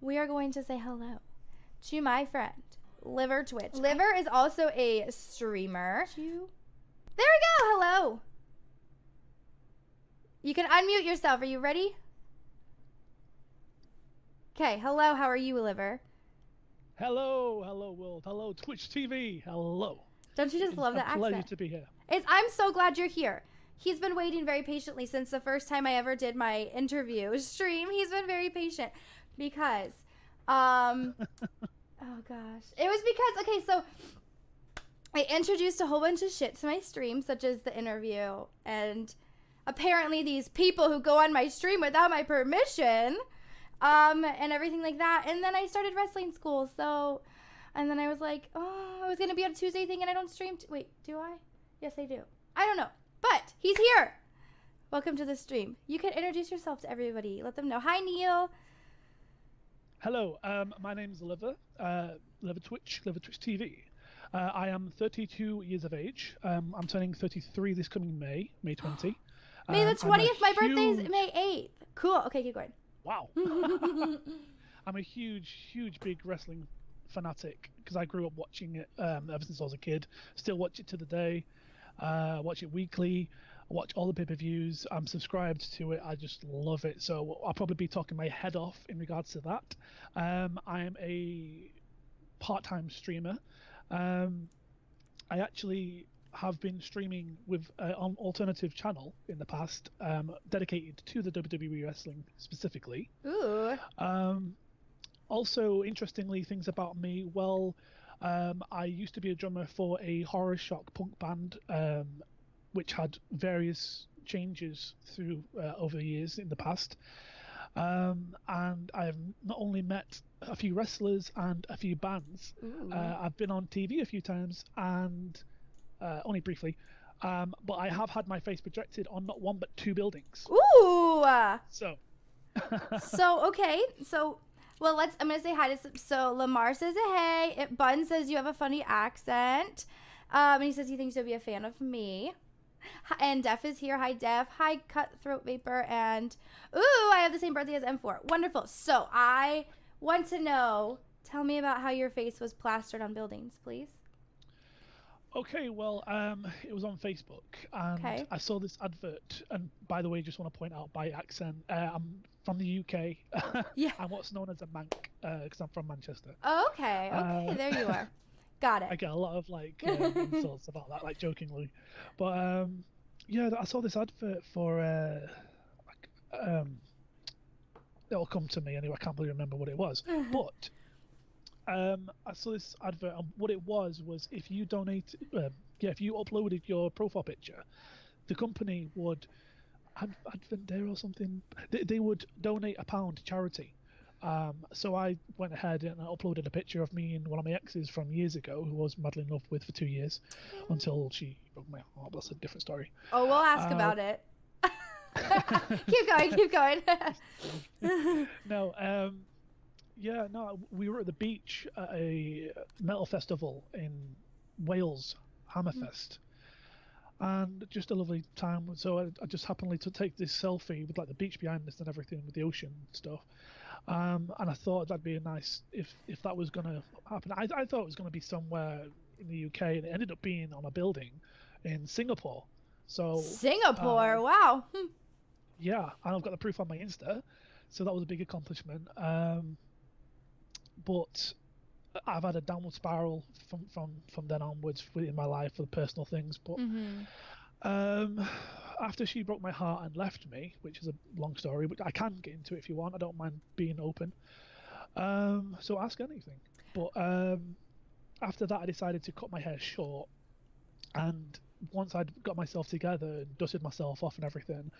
we are going to say hello to my friend, LiverTwitch. Liver is also a streamer. There we go. Hello. You can unmute yourself. Are you ready? Okay. Hello. How are you, Liver? Hello, world. Hello, Twitch TV. Hello. Don't you just love that accent? It's a pleasure to be here. I'm so glad you're here. He's been waiting very patiently since the first time I ever did my interview stream. He's been very patient because, oh gosh. It was because, okay, so I introduced a whole bunch of shit to my stream, such as the interview, and apparently these people who go on my stream without my permission, and everything like that. And then I started wrestling school, so, and then I was like, oh, I was going to be on a Tuesday thing and I don't stream. Wait, do I? Yes, I do. I don't know. But he's here. Welcome to the stream. You can introduce yourself to everybody. Let them know. Hi, Neil. Hello. My name's LiverTwitch, LiverTwitch TV. I am 32 years of age. I'm turning 33 this coming May 20. May the 20th. My birthday's May 8th. Cool. Okay, keep going. Wow. I'm a huge, big wrestling fanatic because I grew up watching it ever since I was a kid. Still watch it to the day. Watch it weekly. Watch all the pay-per-views. I'm subscribed to it. I just love it. So I'll probably be talking my head off in regards to that. I am a part-time streamer. I actually have been streaming with an alternative channel in the past, dedicated to the WWE wrestling specifically. Ooh. Also, interestingly, things about me. Well, I used to be a drummer for a horror shock punk band, which had various changes through over the years in the past. And I've not only met a few wrestlers and a few bands. I've been on TV a few times and only briefly. But I have had my face projected on not one but two buildings. Ooh. So. Okay. So. Well, I'm going to say hi to, so Lamar says hey. Bun says you have a funny accent. And he says he thinks you'll be a fan of me. And Def is here. Hi, Def. Hi, Cutthroat Vapor. And, ooh, I have the same birthday as M4. Wonderful. So I want to know, tell me about how your face was plastered on buildings, please. Okay, well, it was on Facebook, and I saw this advert. And by the way, just want to point out by accent, I'm from the UK. Yeah. I'm what's known as a mank, because I'm from Manchester. Okay, there you are. Got it. I get a lot of insults about that, jokingly, but yeah, I saw this advert for it'll come to me anyway. I can't really remember what it was, but. I saw this advert, and what it was if you donate, if you uploaded your profile picture, the company would, Advent or something, they would donate £1 to charity. So I went ahead and I uploaded a picture of me and one of my exes from years ago, who I was madly in love with for 2 years, until she broke my heart. That's a different story. Oh, we'll ask about it. Keep going. No, yeah, no, we were at the beach at a metal festival in Wales, Hammerfest, and just a lovely time. So I just happened to take this selfie with the beach behind us and everything, with the ocean and stuff. And I thought that'd be a nice, if that was going to happen. I thought it was going to be somewhere in the UK, and it ended up being on a building in Singapore. So Singapore, wow. Yeah, and I've got the proof on my Insta, so that was a big accomplishment. But I've had a downward spiral from then onwards in my life for personal things. But after she broke my heart and left me, which is a long story, but I can get into it if you want. I don't mind being open. So ask anything. But after that, I decided to cut my hair short. And once I'd got myself together and dusted myself off and everything,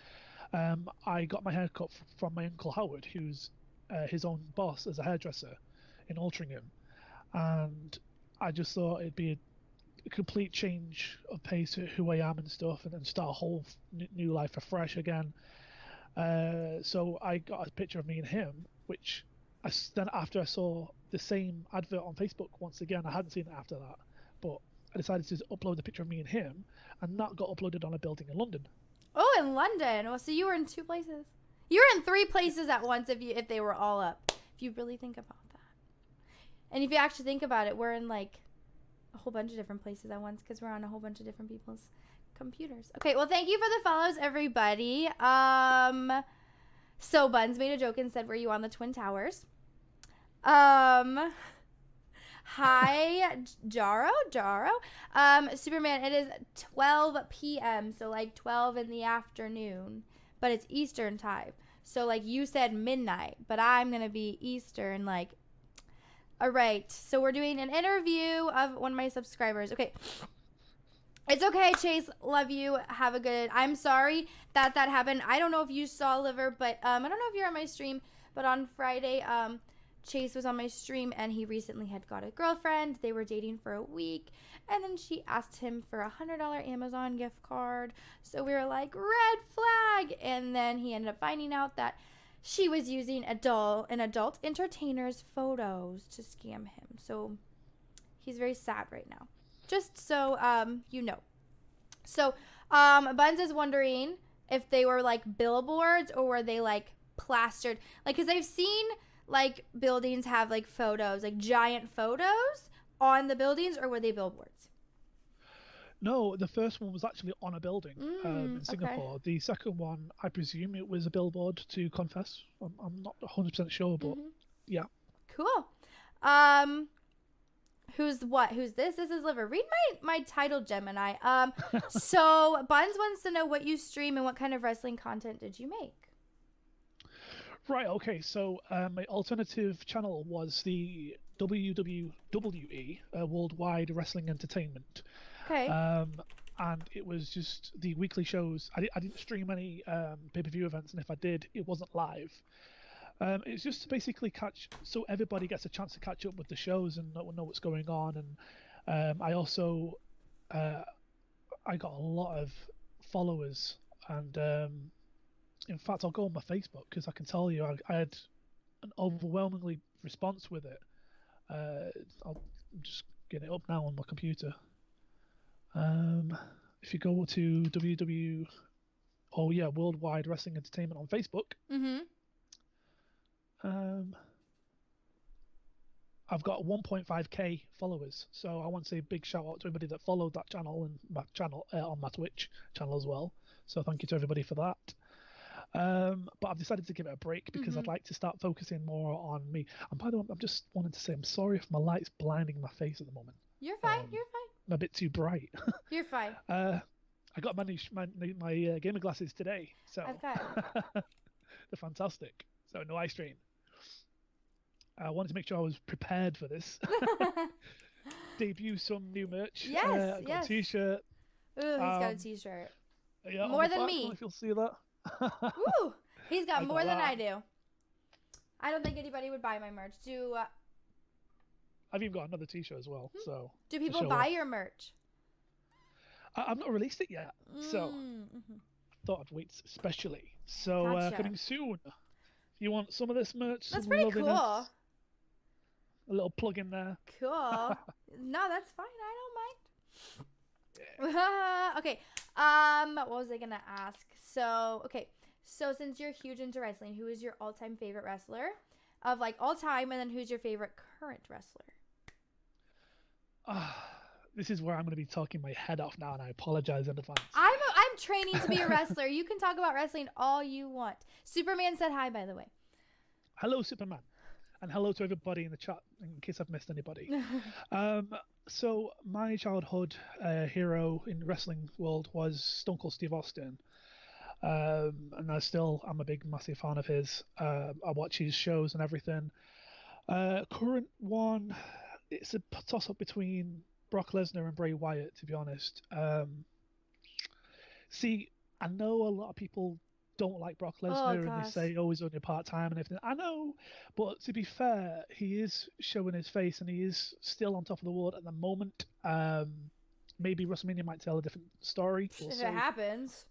I got my hair cut from my Uncle Howard, who's his own boss as a hairdresser in Altrincham, and I just thought it'd be a complete change of pace to who I am and stuff, and then start a whole new life afresh again. So I got a picture of me and him, which then after I saw the same advert on Facebook once again, I hadn't seen it after that, but I decided to upload the picture of me and him, and that got uploaded on a building in London. Oh, in London. Well, so you were in 2 places. You were in 3 places at once if they were all up. If If you really think about that. And if you actually think about it, we're in like a whole bunch of different places at once because we're on a whole bunch of different people's computers. Okay, well, thank you for the follows, everybody. So Buns made a joke and said, were you on the Twin Towers? Hi, Jaro. Superman, it is 12 p.m., so like 12 in the afternoon, but it's Eastern time. So like you said midnight, but I'm going to be Eastern, like, all right. So we're doing an interview of one of my subscribers. Okay. It's okay, Chase. Love you. Have a good. I'm sorry that happened. I don't know if you saw Liver, but I don't know if you're on my stream, but on Friday, Chase was on my stream and he recently had got a girlfriend. They were dating for a week, and then she asked him for $100 Amazon gift card. So we were like, red flag. And then he ended up finding out that she was using an adult entertainer's photos to scam him. So he's very sad right now. Just so you know. So Buns is wondering if they were like billboards or were they like plastered. Like, because I've seen like buildings have like photos, like giant photos on the buildings, or were they billboards? No, the first one was actually on a building in Singapore. Okay. The second one, I presume it was a billboard, to confess. I'm not 100% sure, but yeah. Cool. Who's this? This is Liver. Read my title, Gemini. So Buns wants to know what you stream and what kind of wrestling content did you make? Right, okay. So my alternative channel was the WWE, Worldwide Wrestling Entertainment. Okay. And it was just the weekly shows. I didn't stream any pay-per-view events, and if I did, it wasn't live. It's just to basically so everybody gets a chance to catch up with the shows and know what's going on. And I also I got a lot of followers, and in fact, I'll go on my Facebook because I can tell you I had an overwhelmingly response with it. I'm just getting it up now on my computer. If you go to Worldwide Wrestling Entertainment on Facebook. I've got 1.5k followers, so I want to say a big shout out to everybody that followed that channel and my channel on my Twitch channel as well. So thank you to everybody for that. But I've decided to give it a break because I'd like to start focusing more on me. And by the way, I'm just wanting to say I'm sorry if my light's blinding my face at the moment. You're fine. You're fine. I'm a bit too bright. You're fine. I got my gamer glasses today, so they're fantastic. So no eye strain. I wanted to make sure I was prepared for this. Debut some new merch. Yes, I got a t-shirt. Ooh, he's got a t-shirt. Yeah, more than me. If you'll see that. Ooh, he's got more than I do. I don't think anybody would buy my merch. I've even got another t-shirt as well. So do people buy your merch? I've not released it yet, so thought I'd wait especially. So coming soon. If you want some of this merch, that's pretty cool. A little plug in there. Cool. No, that's fine. I don't mind. Yeah. Okay. What was I gonna ask? So since you're huge into wrestling, who is your all-time favorite wrestler of like all time, and then who's your favorite current wrestler? This is where I'm going to be talking my head off now, and I apologize in advance. I'm training to be a wrestler. You can talk about wrestling all you want. Superman said hi, by the way. Hello, Superman. And hello to everybody in the chat, in case I've missed anybody. So my childhood hero in the wrestling world was Stone Cold Steve Austin. And I'm a big, massive fan of his. I watch his shows and everything. Current one, it's a toss-up between Brock Lesnar and Bray Wyatt, to be honest. See, I know a lot of people don't like Brock Lesnar and they say, he's only part-time and everything. I know, but to be fair, he is showing his face and he is still on top of the world at the moment. Maybe WrestleMania might tell a different story. If it happens.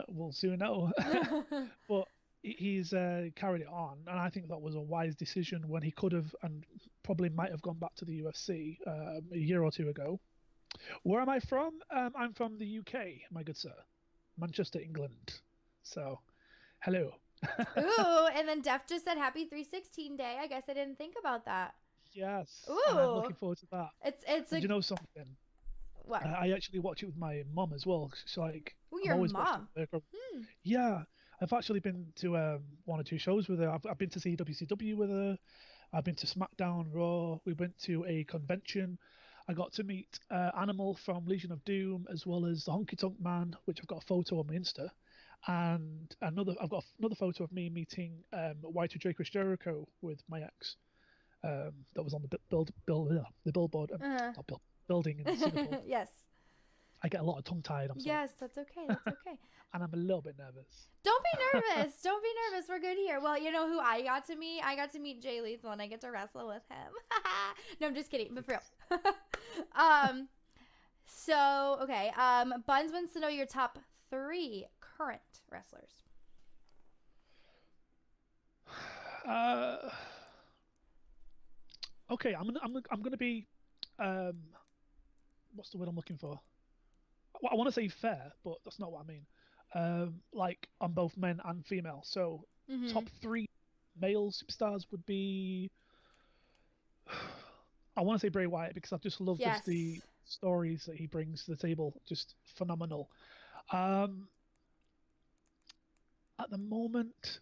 We'll soon know. But he's carried it on, and I think that was a wise decision when he could have and probably might have gone back to the UFC a year or two ago. Where am I from? I'm from the UK, my good sir. Manchester, England. So, hello. Ooh, and then Def just said happy 316 day. I guess I didn't think about that. Yes, and I'm Ooh, looking forward to that. it's And a do you know something? what? I actually watch it with my mum as well. She's like, Ooh, I'm your always watching mom. it with her. Hmm. Yeah, I've actually been to one or two shows with her. I've been to see WCW with her. I've been to SmackDown, Raw. We went to a convention. I got to meet Animal from Legion of Doom, as well as the Honky Tonk Man, which I've got a photo on my Insta, and I've got another photo of me meeting Y2J Chris Jericho with my ex. That was on the the billboard, Uh-huh. not building in Singapore. Yes. I get a lot of tongue tied. I'm sorry, Yes, that's okay. That's okay. and I'm a little bit nervous. Don't be nervous. Don't be nervous. We're good here. Well, you know who I got to meet? I got to meet Jay Lethal, and I get to wrestle with him. No, I'm just kidding, but for real. So okay. Buns wants to know your top 3 current wrestlers. Uh, okay, I'm gonna be what's the word I'm looking for? Well, I want to say fair, but that's not what I mean. Like on both men and female. So Mm-hmm. top 3 male superstars would be. I want to say Bray Wyatt because I just love just the Yes. stories that he brings to the table. Just phenomenal. Um, at the moment,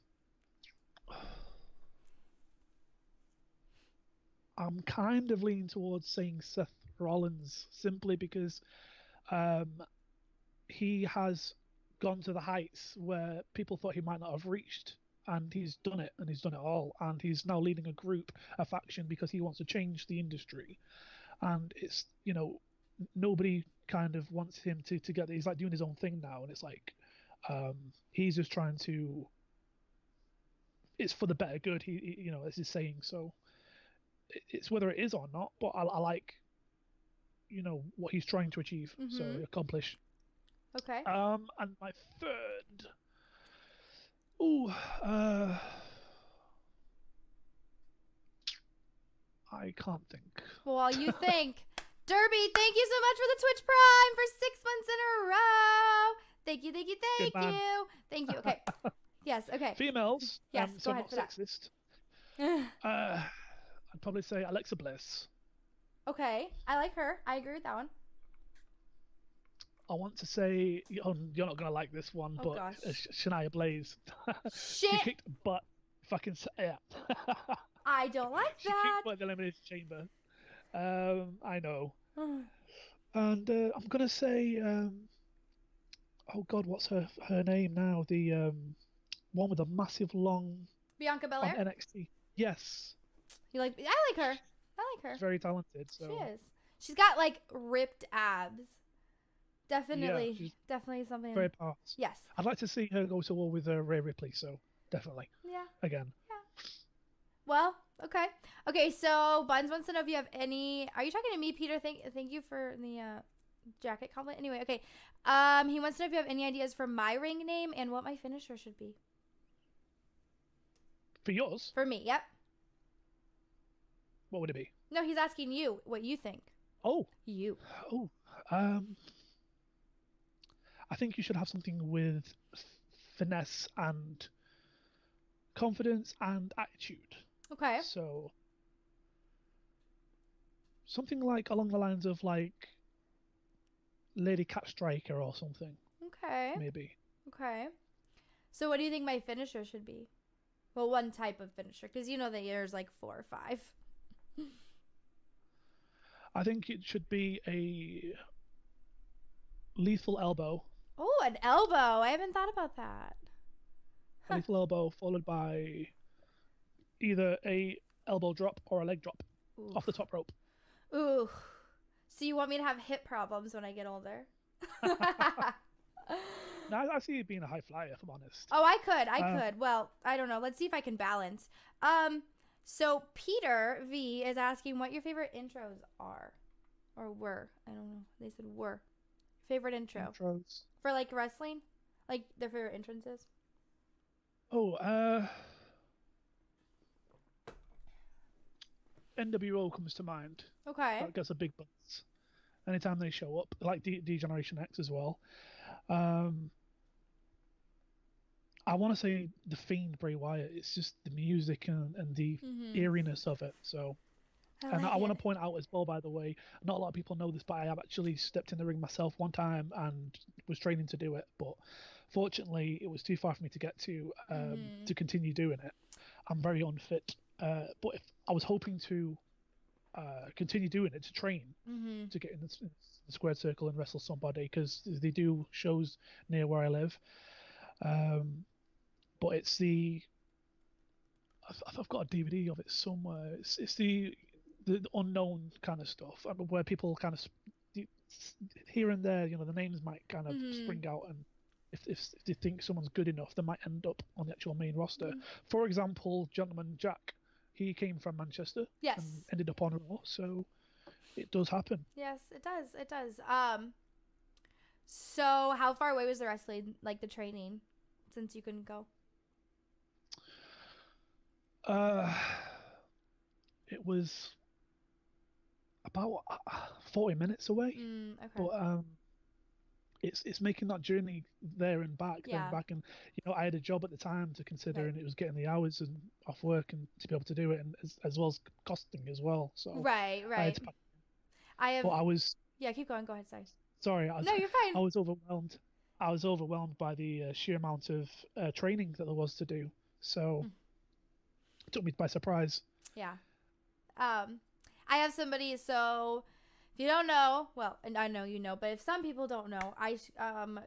I'm kind of leaning towards saying Seth Rollins simply because um, he has gone to the heights where people thought he might not have reached, and he's done it, and he's done it all, and he's now leading a group, a faction, because he wants to change the industry, and it's nobody kind of wants him to get. He's like doing his own thing now, and it's like he's just trying to. It's for the better good. This is saying so. It's whether it is or not, but I like what he's trying to achieve, so Mm-hmm. accomplish. Okay. And my third. Ooh, I can't think. Well, while you think, Derby, thank you so much for the Twitch Prime for 6 months in a row. Thank you, thank you, Good thank man. you. Thank you. Okay. Yes, okay. Females, Yes, so go I'm ahead not for that. sexist. I'd probably say Alexa Bliss. Okay. I like her. I agree with that one. I want to say, you're not gonna like this one, Oh, but gosh. Shania Blaze. She Shit. kicked butt. Fucking yeah. I don't like She kicked that. butt in the elimination chamber. I know. And I'm gonna say, oh God, what's her name now? The one with the massive long Bianca on Belair? NXT. Yes, I like her. I like she's her. very talented. She So is. She's got like ripped abs. yeah, Definitely, she's definitely something. very parts. Yes. I'd like to see her go to war with Rhea Ripley. So definitely Yeah. again. Yeah. Well, okay. Okay, so Buns wants to know if you have any. Are you talking to me, Peter? Thank you for the jacket compliment. Anyway, okay. He wants to know if you have any ideas for my ring name and what my finisher should be. For yours, For me, yep. what would it be? No, he's asking you what you think. Oh, You. oh, I think you should have something with finesse and confidence and attitude. Okay. So something like along the lines of like Lady Cat Striker or something, Okay. maybe. Okay. So what do you think my finisher should be? Well, one type of finisher, because you know that there's like 4 or 5. I think it should be a lethal elbow. Oh, an elbow. I haven't thought about that. A lethal elbow followed by either a elbow drop or a leg drop Ooh. off the top rope. Ooh. So you want me to have hip problems when I get older? Now I see you being a high flyer, if I'm honest. Oh, I could. Well, I don't know. Let's see if I can balance. So Peter V is asking what your favorite intros are. Or were. I don't know. They said were. Favorite intro. Intros. For like wrestling? Like their favorite entrances? Oh, NWO comes to mind. Okay. That gets a big buzz anytime they show up. Like D Generation X as well. I want to say the Fiend Bray Wyatt. It's just the music and the Mm-hmm. eeriness of it. So, I and like I want it. to point out as well, by the way, not a lot of people know this, but I have actually stepped in the ring myself one time and was training to do it. But fortunately, it was too far for me to get Mm-hmm. to continue doing it. I'm very unfit. But if I was hoping to continue doing it to train Mm-hmm. to get in the squared circle and wrestle somebody because they do shows near where I live. Um, but it's I've got a DVD of it somewhere. It's the unknown kind of stuff where people kind of here and there, the names might kind of Mm-hmm. spring out, and if they think someone's good enough, they might end up on the actual main roster. For example, Gentleman Jack, he came from Manchester and Yes. ended up on Raw, so it does happen. Yes, it does. It does. So how far away was the wrestling, like the training, since you couldn't go? Uh, it was about 40 minutes away, Okay. but it's making that journey there and Yeah. back, and I had a job at the time to consider, Right. and it was getting the hours and off work and to be able to do it, and as well as costing as well. So Right. I had Right. to, I have. but I was Yeah. Keep going. Go ahead. Sorry. sorry, No, you're I fine. was overwhelmed. I was overwhelmed by the sheer amount of training that there was to do. So Mm. it took me by surprise. Yeah. Um, I have somebody. So if you don't know, well, and I know you know, but if some people don't know, I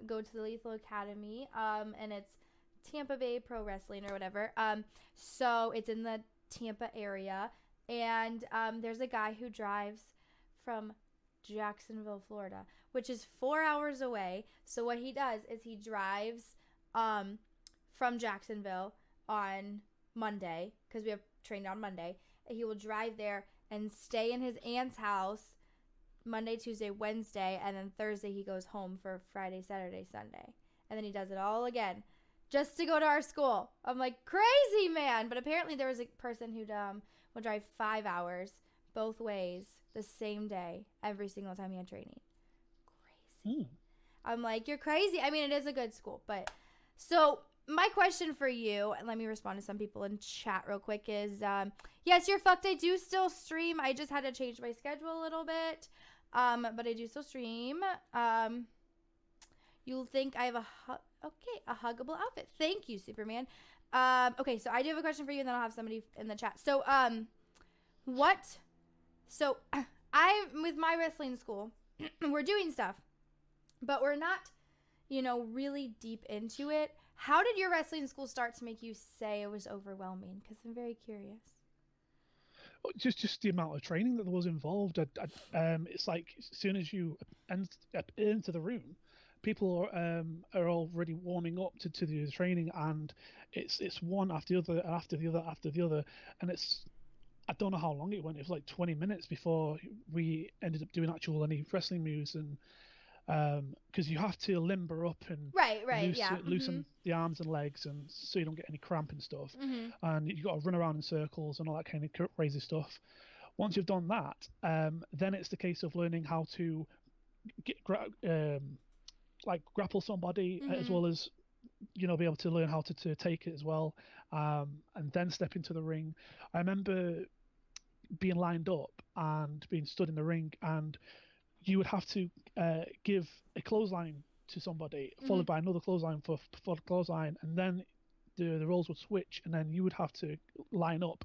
go to the Lethal Academy. And it's Tampa Bay Pro Wrestling or whatever. So it's in the Tampa area, and there's a guy who drives from Jacksonville, Florida, which is 4 hours away. So what he does is he drives from Jacksonville on Monday because we have trained on Monday. He will drive there and stay in his aunt's house Monday, Tuesday, Wednesday, and then Thursday he goes home for Friday, Saturday, Sunday. And then he does it all again just to go to our school. I'm like, crazy, man. But apparently there was a person who would drive 5 hours both ways the same day every single time he had training. Crazy. Hmm. I'm like, you're crazy. I mean, it is a good school, but so my question for you, and let me respond to some people in chat real quick, is yes, you're fucked. I do still stream. I just had to change my schedule a little bit, but I do still stream. You'll think I have a huggable outfit. Thank you, Superman. Okay, so I do have a question for you, and then I'll have somebody in the chat. So what? So I with my wrestling school, we're doing stuff, but we're not, really deep into it. How did your wrestling school start to make you say it was overwhelming? Because I'm very curious. Just the amount of training that there was involved. It's like as soon as you into the room, people are already warming up to the training, and it's one after the other, and after the other, after the other, and I don't know how long it went. It was like 20 minutes before we ended up doing any wrestling moves, and because you have to limber up and Right, yeah. loosen the arms and legs, and so you don't get any cramp and stuff. Mm-hmm. And you got to run around in circles and all that kind of crazy stuff. Once you've done that, then it's the case of learning how to like grapple somebody, as Mm-hmm. well as be able to learn how to take it as well, and then step into the ring. I remember being lined up and being stood in the ring, and you would have to give a clothesline to somebody, Mm-hmm. followed by another clothesline for the clothesline, and then the roles would switch, and then you would have to line up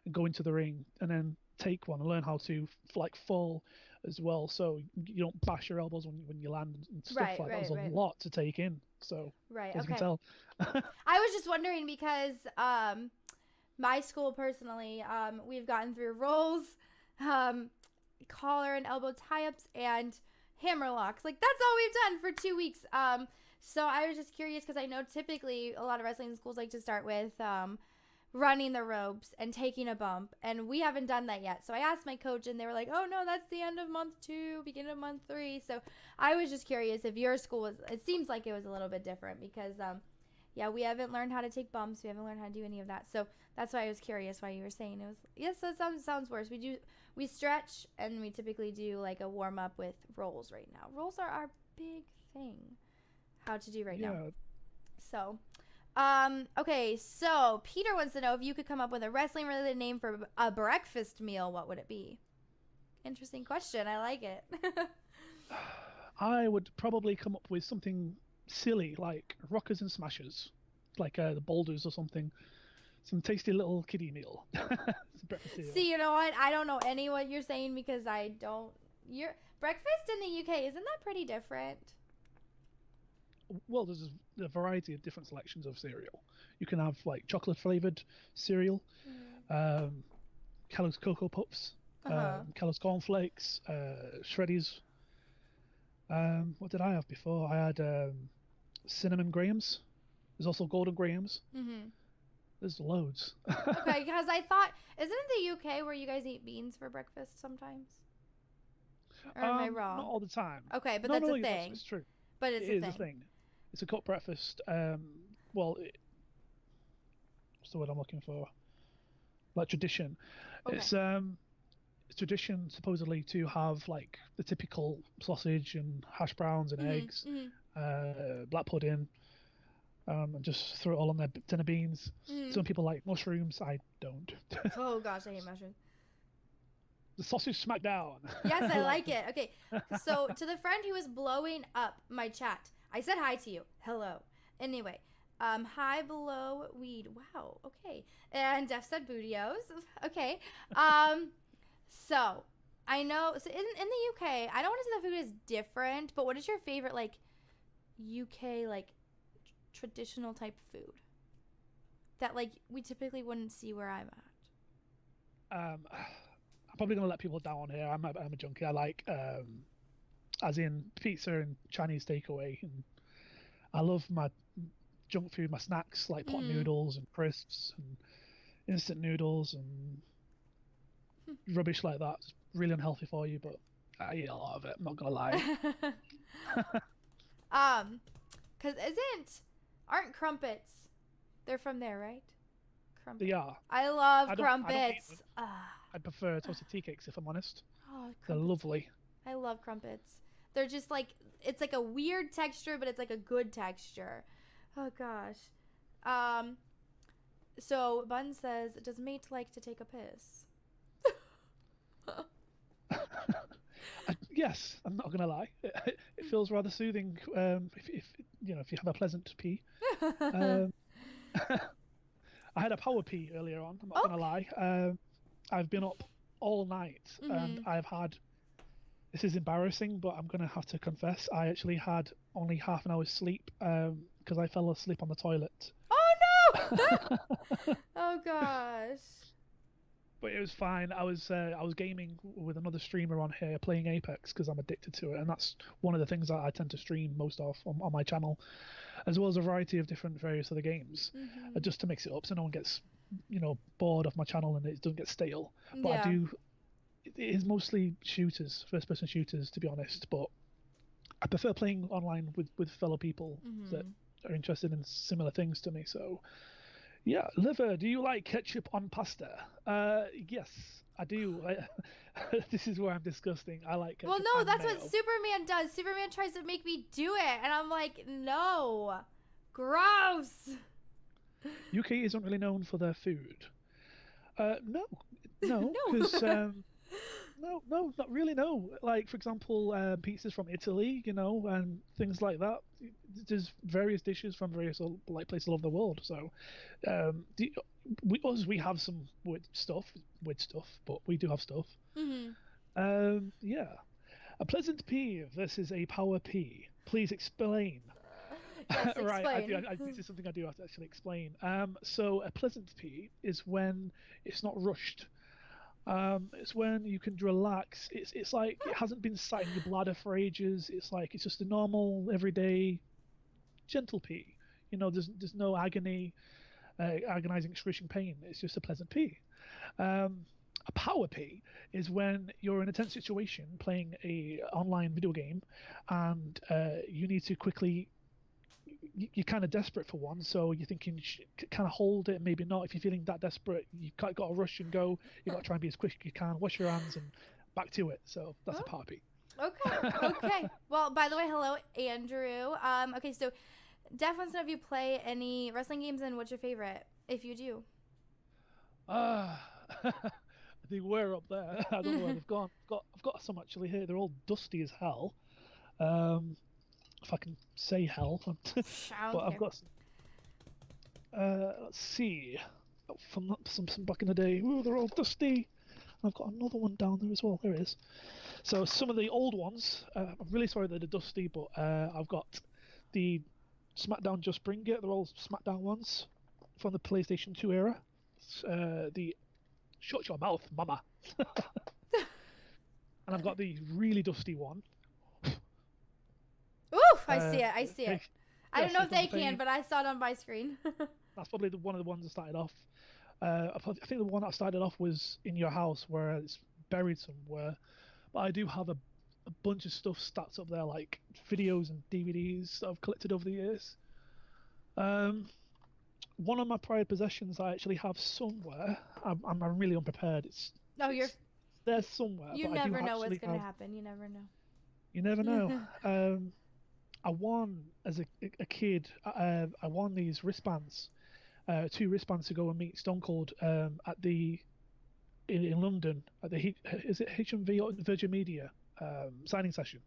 and go into the ring, and then take one and learn how to fall as well, so you don't bash your elbows when you land and stuff Right, like that. There's a right. lot to take in, so Right, as you can okay. tell. I was just wondering because my school personally, we've gotten through rolls, um, collar and elbow tie-ups, and hammer locks. Like, that's all we've done for 2 weeks. So I was just curious because I know typically a lot of wrestling schools like to start with running the ropes and taking a bump, and we haven't done that yet. So I asked my coach, and they were like, oh no, that's the end of month 2, beginning of month 3. So I was just curious if your school was, it seems like it was a little bit different because yeah, we haven't learned how to take bumps, we haven't learned how to do any of that. So that's why I was curious why you were saying it was, yes, that sounds worse. We stretch, and we typically do like a warm up with rolls right now. Rolls are our big thing how to do right now. Yeah. So Okay, so Peter wants to know if you could come up with a wrestling related name for a breakfast meal, what would it be? Interesting question. I like it. I would probably come up with something silly like rockers and smashers, like the boulders or something. Some tasty little kiddie meal. Breakfast cereal. See, you know what? I don't know any what you're saying because I don't. Your breakfast in the UK, isn't that pretty different? Well, there's a variety of different selections of cereal. You can have like chocolate flavored cereal, um, Kellogg's Cocoa Puffs, Kellogg's Cornflakes, Shreddies. What did I have before? I had cinnamon grahams. There's also golden grahams. There's loads. Okay, because I thought, isn't it the UK where you guys eat beans for breakfast sometimes? Or am I wrong? Not all the time. Okay, but no, that's no, a thing. It's true. But it's It a is thing. a thing. It's a cut breakfast. What's the word I'm looking for? Like tradition. Okay. It's tradition supposedly to have like the typical sausage and hash browns and eggs, black pudding, and just throw it all on their tin of beans. Some people like mushrooms. I don't. Oh gosh, I hate mushrooms. The sausage smackdown. Yes, I like it. Okay, so to the friend who was blowing up my chat, I said hi to you. Hello. Anyway, hi below weed. Wow. Okay. And Def said bootios. Okay. So I know. So in the UK, I don't want to say the food is different, but what is your favorite like UK like traditional type food that like we typically wouldn't see where I'm at? I'm probably gonna let people down here. I'm a junkie. I like as in pizza and Chinese takeaway, and I love my junk food, my snacks like pot noodles and crisps and instant noodles and rubbish like that. It's really unhealthy for you, but I eat a lot of it. I'm not gonna lie. Cause aren't crumpets? They're from there, right? Crumpets. They are. I love I crumpets. I prefer toasted tea cakes if I'm honest. Oh, they're lovely. I love crumpets. They're just like, it's like a weird texture, but it's like a good texture. Oh gosh. So Bun says, does mate like to take a piss? Yes, I'm not gonna lie. It feels rather soothing if you have a pleasant pee. I had a power pee earlier on. I'm not gonna lie. I've been up all night and I've had. This is embarrassing, but I'm gonna have to confess. I actually had only half an hour's sleep because I fell asleep on the toilet. Oh no! Oh gosh. But it was fine. I was gaming with another streamer on here playing Apex because I'm addicted to it, and that's one of the things that I tend to stream most of on my channel, as well as a variety of different various other games, just to mix it up so no one gets bored of my channel and it doesn't get stale. But Yeah. it is mostly shooters, first person shooters, to be honest. But I prefer playing online with fellow people that are interested in similar things to me. So. Yeah, Liver, do you like ketchup on pasta? Yes, I do. This is where I'm disgusting. I like ketchup. Well, no, and that's mayo. what Superman does. Superman tries to make me do it, and I'm like, no, gross. UK isn't really known for their food. No, No. because no, not really. No, like for example, pizzas from Italy, and things like that. There's various dishes from various places all over the world. So, we have some weird stuff, but we do have stuff. Yeah, a pleasant pee versus a power pee. Please explain. Yes, explain. Right, this is something I do have to actually explain. So a pleasant pee is when it's not rushed. It's when you can relax. It's like it hasn't been sat in your bladder for ages. It's like it's just a normal, everyday, gentle pee. There's no agony, agonizing, excruciating pain. It's just a pleasant pee. A power pee is when you're in a tense situation playing a online video game, and you need to quickly. You're kind of desperate for one, so you're thinking, kind of hold it, maybe not. If you're feeling that desperate, you've got to rush and go. You've got to try and be as quick as you can, wash your hands, and back to it. So that's a power pee. Okay. Well, by the way, hello, Andrew. Okay, so Def wants to know if you play any wrestling games and what's your favorite, if you do. They were up there. I don't know where they've gone. I've got some actually here. They're all dusty as hell. If I can say hell, but I've got some. Let's see, from some back in the day. Ooh, they're all dusty. I've got another one down there as well. There it is. So some of the old ones. I'm really sorry that they're dusty, but I've got the SmackDown Just Bring It. They're all SmackDown ones from the PlayStation 2 era. The Shut Your Mouth, Mama. And I've got the really dusty one. Oof! I see it. I see it. I don't know if they can, thing. but I saw it on my screen. That's probably one of the ones that started off. I think the one that started off was in your house, where it's buried somewhere. But I do have a bunch of stuff stacked up there, like videos and DVDs that I've collected over the years. One of my prized possessions I actually have somewhere. I'm really unprepared. It's there's somewhere. You but never I do know what's going to have, happen. You never know. You never know. I won as a kid. I won these wristbands, 2 wristbands to go and meet Stone Cold at in London at the HMV or Virgin Media signing session.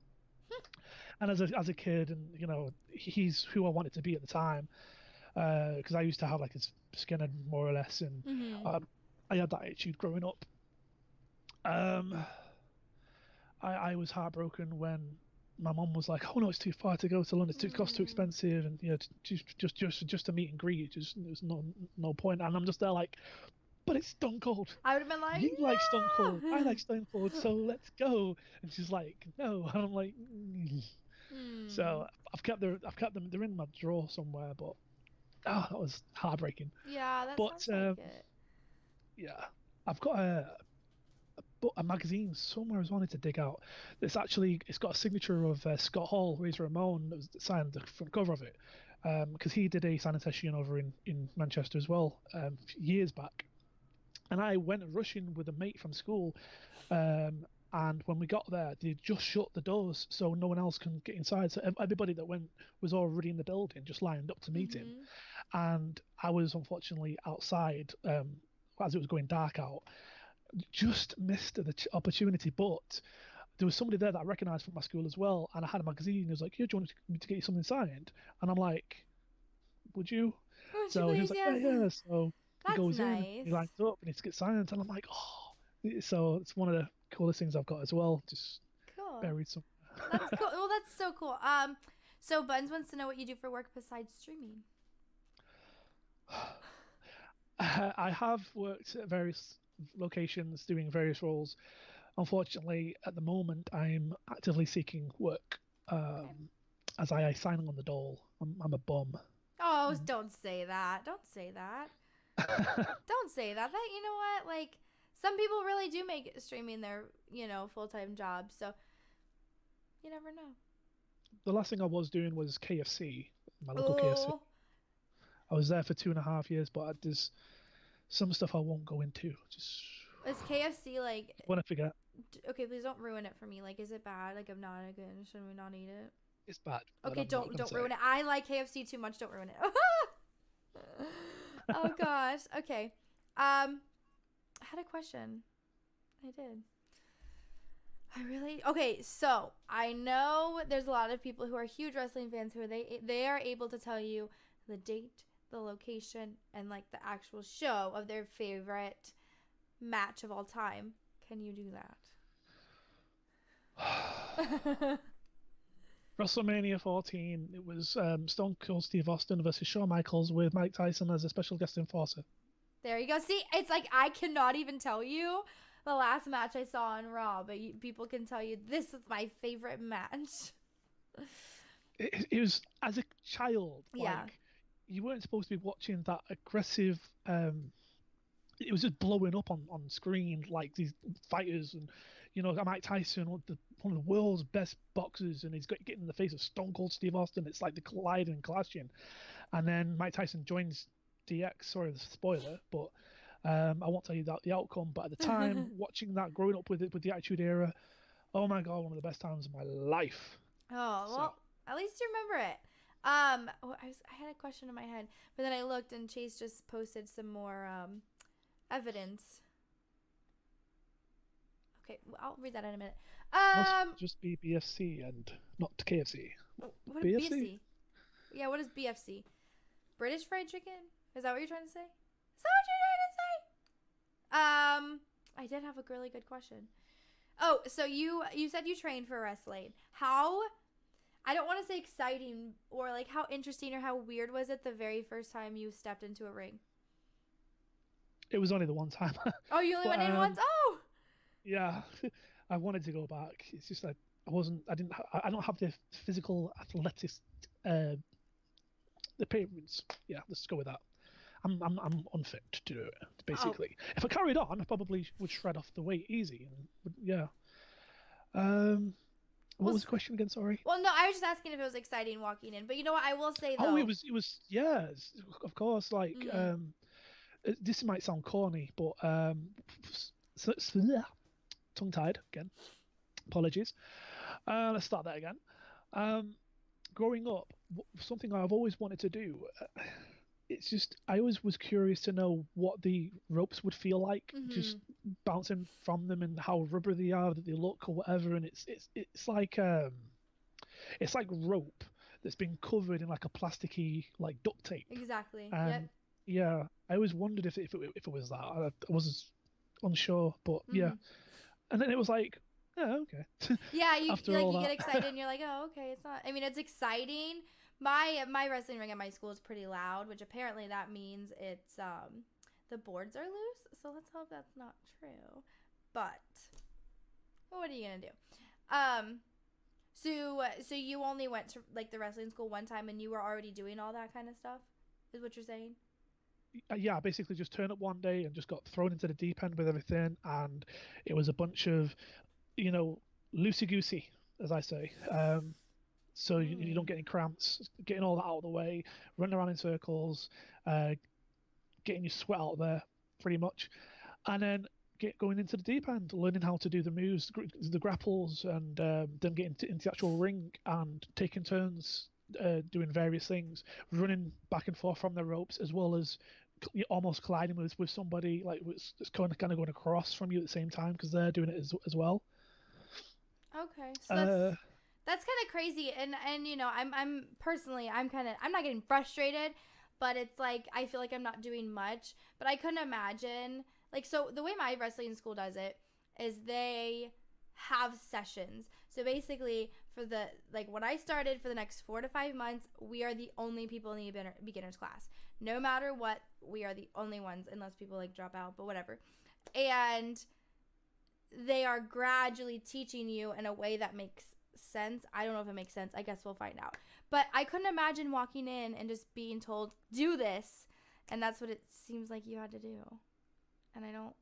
And as a kid, and you know, he's who I wanted to be at the time, because I used to have like his skinhead more or less, and I had that attitude growing up. I was heartbroken when my mum was like, "Oh no, it's too far to go to London. It costs too expensive, and you know, just to meet and greet. There's no point." And I'm just there like, "But it's Stone Cold. I would have been like, you like Stone Cold. I like Stone Cold. So let's go." And she's like, "No," and I'm like, So I've kept them. They're in my drawer somewhere, but that was heartbreaking. Yeah, that sounds like it. Yeah, I've got a magazine somewhere I was wanting to dig out. It's got a signature of Scott Hall, Razor Ramon, that was signed the front cover of it, because he did a signing session over in Manchester as well, years back. And I went rushing with a mate from school, and when we got there, they just shut the doors so no one else can get inside. So everybody that went was already in the building, just lined up to meet him. And I was unfortunately outside as it was going dark out. Just missed the opportunity, but there was somebody there that I recognised from my school as well, and I had a magazine. He was like, "Yeah, do you want me to get you something signed?" And I'm like, "Would you?" So he was like, "Yeah." So he goes in, he lines up, and he gets signed, and I'm like, "Oh!" So it's one of the coolest things I've got as well. Just buried somewhere. That's cool. Well, that's so cool. So Buns wants to know what you do for work besides streaming. I have worked at various locations doing various roles. Unfortunately, at the moment, I'm actively seeking work as I sign on the dole. I'm a bum. Oh, don't say that. Don't say that. Don't say that. That, you know what? Like, some people really do make streaming their, full-time job. So, you never know. The last thing I was doing was KFC, my local KFC. I was there for 2.5 years, but there's some stuff I won't go into. Just is KFC like? When I forget. Okay, please don't ruin it for me. Like, is it bad? Like, I'm not good. Should we not eat it? It's bad. Okay, don't ruin it. I like KFC too much. Don't ruin it. Oh gosh. Okay. I had a question. I did. Okay, so I know there's a lot of people who are huge wrestling fans who they are able to tell you the date, the location, and like the actual show of their favorite match of all time. Can you do that? WrestleMania 14, it was Stone Cold Steve Austin versus Shawn Michaels with Mike Tyson as a special guest enforcer. There you go. See, it's like I cannot even tell you the last match I saw on Raw, but people can tell you this is my favorite match. It was, as a child, like, you weren't supposed to be watching that aggressive. It was just blowing up on screen, like these fighters, and Mike Tyson, one of the world's best boxers, and he's getting in the face of Stone Cold Steve Austin. It's like the colliding and clashing, and then Mike Tyson joins DX. Sorry, the spoiler, but I won't tell you the outcome. But at the time, watching that, growing up with the Attitude Era, oh my god, one of the best times of my life. Oh, well, at least you remember it. I had a question in my head, but then I looked and Chase just posted some more evidence. Okay, well, I'll read that in a minute. Must just be BFC and not KFC. What is BFC? BFC? Yeah, what is BFC? British fried chicken? Is that what you're trying to say? Is that what you're trying to say? I did have a really good question. Oh, so you said you trained for wrestling. How, I don't want to say exciting or like how interesting or how weird was it the very first time you stepped into a ring? It was only the one time. Oh, you only But, went in once? Oh! yeah, I wanted to go back. It's just that I don't have the physical athletic, the appearance. Yeah, let's go with that. I'm unfit to do it, basically. If I carried on, I probably would shred off the weight easy. And yeah. What was the question again? Sorry. Well, no, I was just asking if it was exciting walking in. But you know what? I will say though. Oh, it was. Yes, of course. Like this might sound corny, but tongue-tied again. Apologies. Let's start that again. Growing up, something I've always wanted to do. It's just I always was curious to know what the ropes would feel like, just bouncing from them and how rubber they are, that they look or whatever. And it's like rope that's been covered in like a plasticky like duct tape. Exactly. And yeah, I always wondered if it was that. I was unsure, but yeah. And then it was like, yeah, okay. Yeah, you After like all you get that. excited and you're like, oh, okay, it's not. I mean, it's exciting. My wrestling ring at my school is pretty loud, which apparently that means it's the boards are loose. So let's hope that's not true. But what are you gonna do? So you only went to like the wrestling school one time, and you were already doing all that kind of stuff, is what you're saying? Yeah, I basically just turned up one day and just got thrown into the deep end with everything, and it was a bunch of, loosey goosey, as I say. So you don't get any cramps, getting all that out of the way, running around in circles, getting your sweat out there, pretty much, and then going into the deep end, learning how to do the moves, the grapples, and then getting into the actual ring and taking turns doing various things, running back and forth from the ropes, as well as almost colliding with somebody like it's kind of going across from you at the same time because they're doing it as well. Okay, so that's kind of crazy, and I'm personally I'm not getting frustrated, but it's like I feel like I'm not doing much, but I couldn't imagine like so the way my wrestling school does it is they have sessions. So basically for the like when I started for the next 4 to 5 months, we are the only people in the beginners class. No matter what, we are the only ones unless people like drop out, but whatever. And they are gradually teaching you in a way that makes sense. I don't know if it makes sense. I guess we'll find out. But I couldn't imagine walking in and just being told, do this. And that's what it seems like you had to do. And I don't.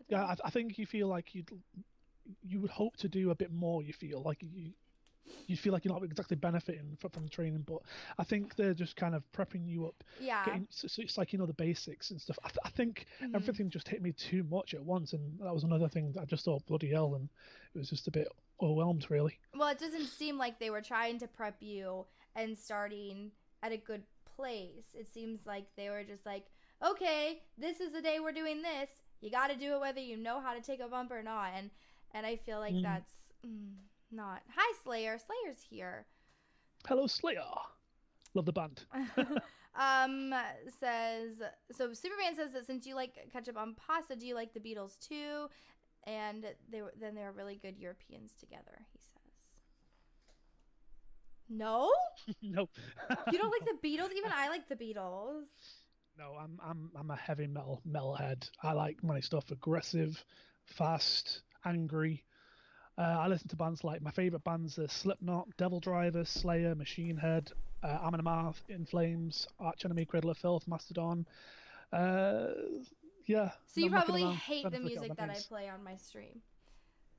Yeah, I think you feel like you would hope to do a bit more. You feel like you feel like you're not exactly benefiting from the training, but I think they're just kind of prepping you up. Yeah. So it's like the basics and stuff. I think everything just hit me too much at once, and that was another thing that I just thought bloody hell, and it was just a bit overwhelmed, really. Well, it doesn't seem like they were trying to prep you and starting at a good place. It seems like they were just like, okay, this is the day we're doing this. You got to do it whether you know how to take a bump or not. And I feel like that's not. Hi, Slayer. Slayer's here. Hello, Slayer. Love the band. Says, so Superman says that since you like ketchup on pasta, do you like the Beatles too? And they were really good Europeans together, he says. No? No. You don't like the Beatles? Even I like the Beatles. No, I'm a heavy metalhead. I like my stuff aggressive, fast, angry. I listen to bands like my favorite bands are Slipknot, Devil Driver, Slayer, Machine Head, Amon Amarth, In Flames, Arch Enemy, Cradle of Filth, Mastodon. Yeah. So you probably hate the music that I play on my stream.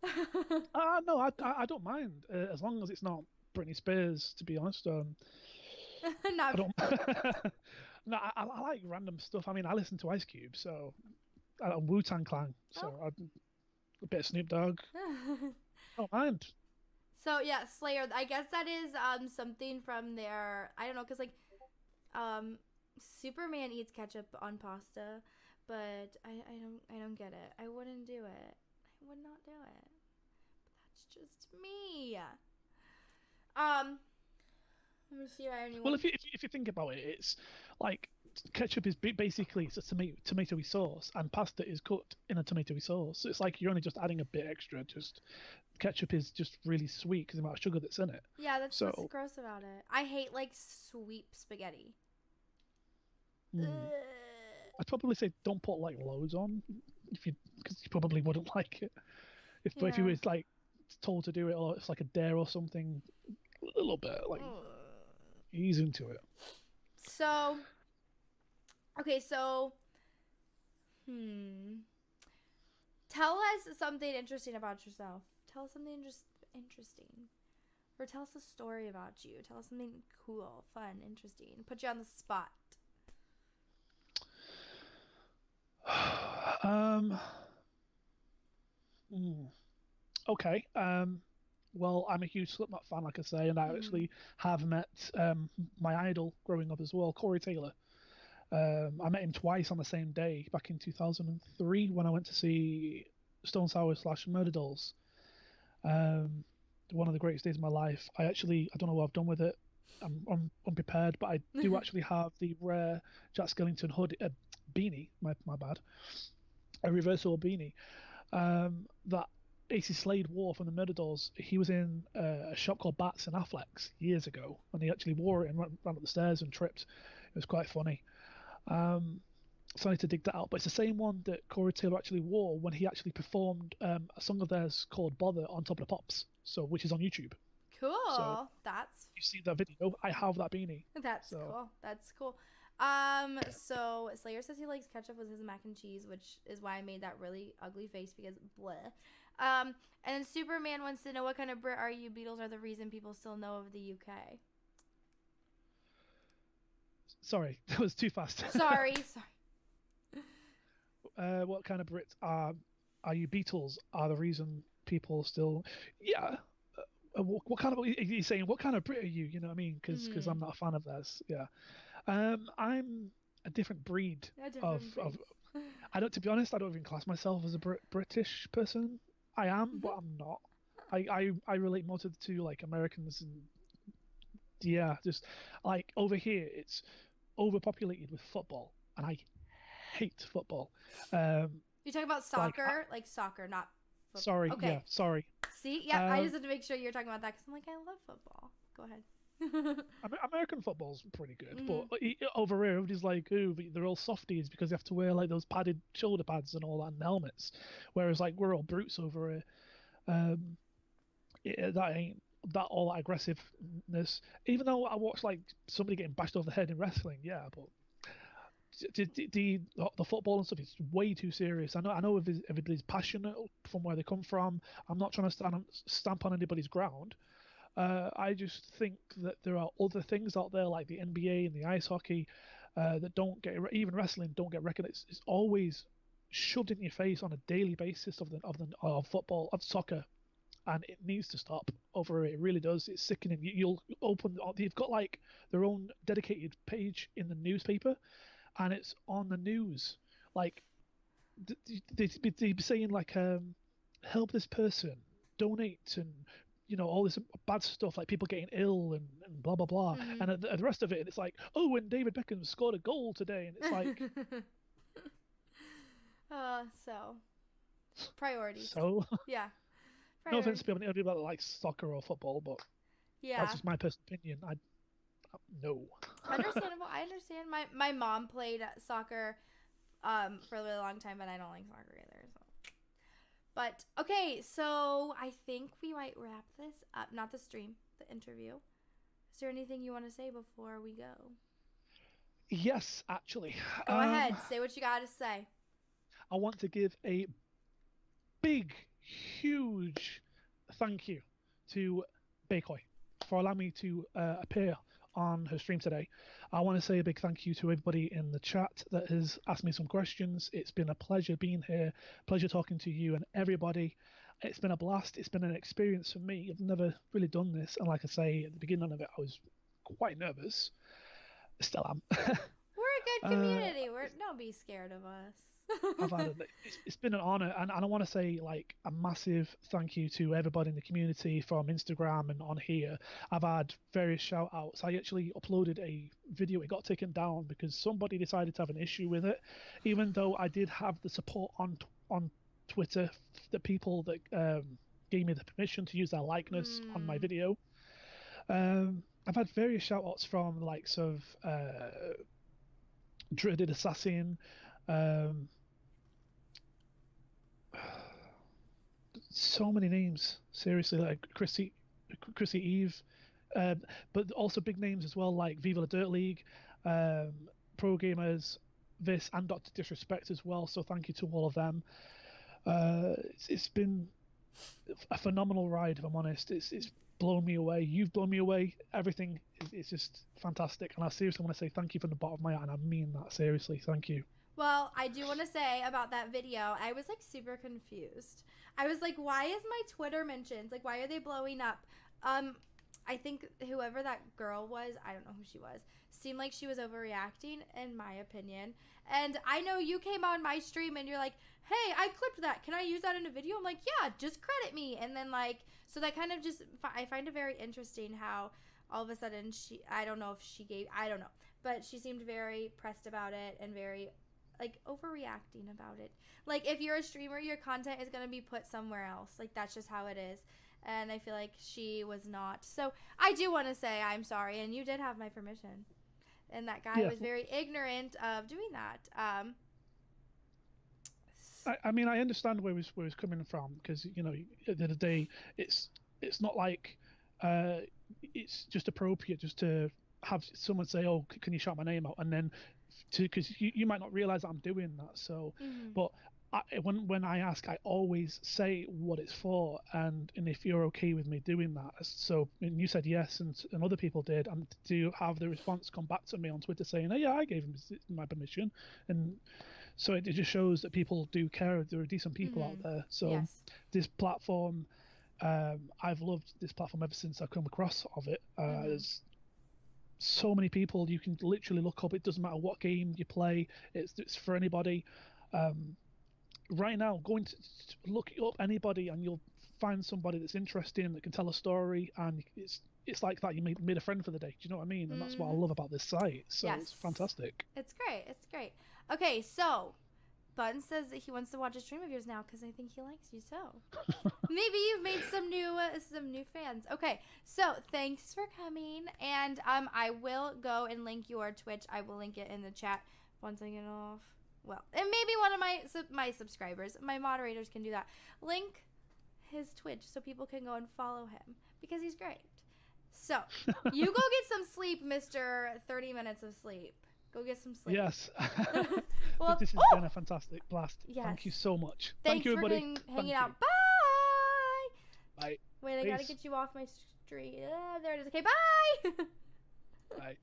No, I don't mind as long as it's not Britney Spears. To be honest, I don't. No, I like random stuff. I mean, I listen to Ice Cube, so Wu-Tang Clan, so a bit of Snoop Dogg. I don't mind. So yeah, Slayer. I guess that is something from their. I don't know, cause like, Superman eats ketchup on pasta, but I don't get it. I wouldn't do it. I would not do it. But that's just me. Let me see if I have anyone. Well, if you think about it, it's like ketchup is basically it's a tomatoey sauce, and pasta is cooked in a tomatoey sauce. So it's like you're only just adding a bit extra. Just ketchup is just really sweet because of the amount of sugar that's in it. Yeah, that's so, what's gross about it. I hate like sweet spaghetti. I'd probably say don't put like loads on, because you probably wouldn't like it. But if you were like told to do it, or it's like a dare or something, a little bit like ease into it. So, okay, so, tell us something interesting about yourself. Tell us something just interesting. Or tell us a story about you. Tell us something cool, fun, interesting. Put you on the spot. Okay. Well, I'm a huge Slipknot fan, like I say, and I actually have met my idol growing up as well, Corey Taylor. I met him twice on the same day back in 2003 when I went to see Stone Sour / Murder Dolls. One of the greatest days of my life. I don't know what I've done with it. I'm unprepared, but I do actually have the rare Jack Skellington hoodie, beanie. My bad, a reversible beanie that AC Slade wore from the Murder Dolls. He was in a shop called Bats in Affleck's years ago, and he actually wore it and ran up the stairs and tripped. It was quite funny. So I need to dig that out. But it's the same one that Corey Taylor actually wore when he actually performed a song of theirs called Bother on Top of the Pops, which is on YouTube. Cool. So you see that video, I have that beanie. That's cool. That's cool. So Slayer says he likes ketchup with his mac and cheese, which is why I made that really ugly face because bleh. And then Superman wants to know what kind of Brit are you? Beatles are the reason people still know of the UK. Sorry, that was too fast. Sorry. What kind of Brits are you? Beatles are the reason people still. Yeah. What kind of? Are you saying? What kind of Brit are you? You know what I mean? Because I'm not a fan of theirs. Yeah. I'm a different breed of. To be honest, I don't even class myself as a British person. I am, but I'm not. I relate more to like Americans and just like over here it's overpopulated with football, and I hate football. You talking about soccer, like soccer, not football. Sorry, okay. Yeah, sorry. See, yeah, I just had to make sure you're talking about that because I'm like, I love football. Go ahead. American football's pretty good, but over here everybody's like, "Ooh, they're all softies because they have to wear like those padded shoulder pads and all that, and helmets." Whereas like we're all brutes over here. That ain't that all that aggressiveness. Even though I watch like somebody getting bashed over the head in wrestling, yeah, but the football and stuff is way too serious. I know everybody's passionate from where they come from. I'm not trying to stamp on anybody's ground. I just think that there are other things out there like the NBA and the ice hockey that don't get, even wrestling don't get recognized. It's always shoved in your face on a daily basis of football, of soccer, and it needs to stop. Over it really does. It's sickening. They've got like their own dedicated page in the newspaper, and it's on the news. Like they'd be saying like help this person, donate, and all this bad stuff like people getting ill and blah blah blah. And the rest of it, it's like, oh, and David Beckham scored a goal today, and it's like so priorities. So yeah. No offense to people that like soccer or football, but that's just my personal opinion. No. Understandable. I understand. My mom played soccer for a really long time, but I don't like soccer either. So. But okay, so I think we might wrap this up. Not the stream, the interview. Is there anything you want to say before we go? Yes, actually. Go ahead. Say what you got to say. I want to give a big, huge thank you to Baykoi for allowing me to appear on her stream today. I want to say a big thank you to everybody in the chat that has asked me some questions. It's been a pleasure being here, pleasure talking to you and everybody. It's been a blast. It's been an experience for me. I've never really done this, and like I say at the beginning of it, I was quite nervous. Still am. We're a good community. Don't be scared of us. I've had it's been an honor, and I want to say like a massive thank you to everybody in the community from Instagram and on here. I've had various shout outs. I actually uploaded a video. It got taken down because somebody decided to have an issue with it, even though I did have the support on Twitter, the people that gave me the permission to use their likeness on my video. I've had various shout outs from the likes of Dreaded Assassin, so many names, seriously, like Chrissy Eve, but also big names as well, like Viva la Dirt League, Pro Gamers, this, and Dr. Disrespect as well. So thank you to all of them. It's been a phenomenal ride, if I'm honest. It's blown me away. You've blown me away. Everything is just fantastic, and I seriously want to say thank you from the bottom of my heart, and I mean that seriously. Thank you. Well, I do want to say about that video, I was like super confused. I was like, why is my Twitter mentions? Like, why are they blowing up? I think whoever that girl was, I don't know who she was, seemed like she was overreacting, in my opinion. And I know you came on my stream and you're like, hey, I clipped that. Can I use that in a video? I'm like, yeah, just credit me. And then like, so that kind of just, I find it very interesting how all of a sudden I don't know if she gave, I don't know. But she seemed very pressed about it and very like overreacting about it. Like if you're a streamer, your content is going to be put somewhere else. Like that's just how it is. And I feel like she was not. So I do want to say I'm sorry, and you did have my permission. And that guy was very ignorant of doing that. I mean, I understand where he was coming from, because you know, at the end of the day, it's not like it's just appropriate just to have someone say, "Oh, can you shout my name out?" and then because you might not realize that I'm doing that. So, but when I ask, I always say what it's for, and if you're okay with me doing that. So, and you said yes, and other people did, and to have the response come back to me on Twitter saying, "Oh yeah, I gave him my permission," and so it just shows that people do care. There are decent people out there. So this platform, I've loved this platform ever since I've come across of it. There's so many people you can literally look up. It doesn't matter what game you play. It's for anybody. Right now, going to look up anybody and you'll find somebody that's interesting that can tell a story, and it's like that. You made a friend for the day. Do you know what I mean? And that's what I love about this site. So it's fantastic. It's great. It's great. Okay, so Button says that he wants to watch a stream of yours now because I think he likes you so. Maybe you've made some new fans. Okay, so thanks for coming, and I will go and link your Twitch. I will link it in the chat once I get off. Well, and maybe one of my subscribers, my moderators can do that. Link his Twitch so people can go and follow him because he's great. So, you go get some sleep, Mr. 30 minutes of sleep. Go get some sleep. Yes. Well, this has been a fantastic blast. Yes. Thank you so much. Thank you, everybody. For hanging out. Bye. Bye. Wait, I gotta get you off my street. There it is. Okay, bye.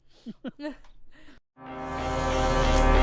Bye.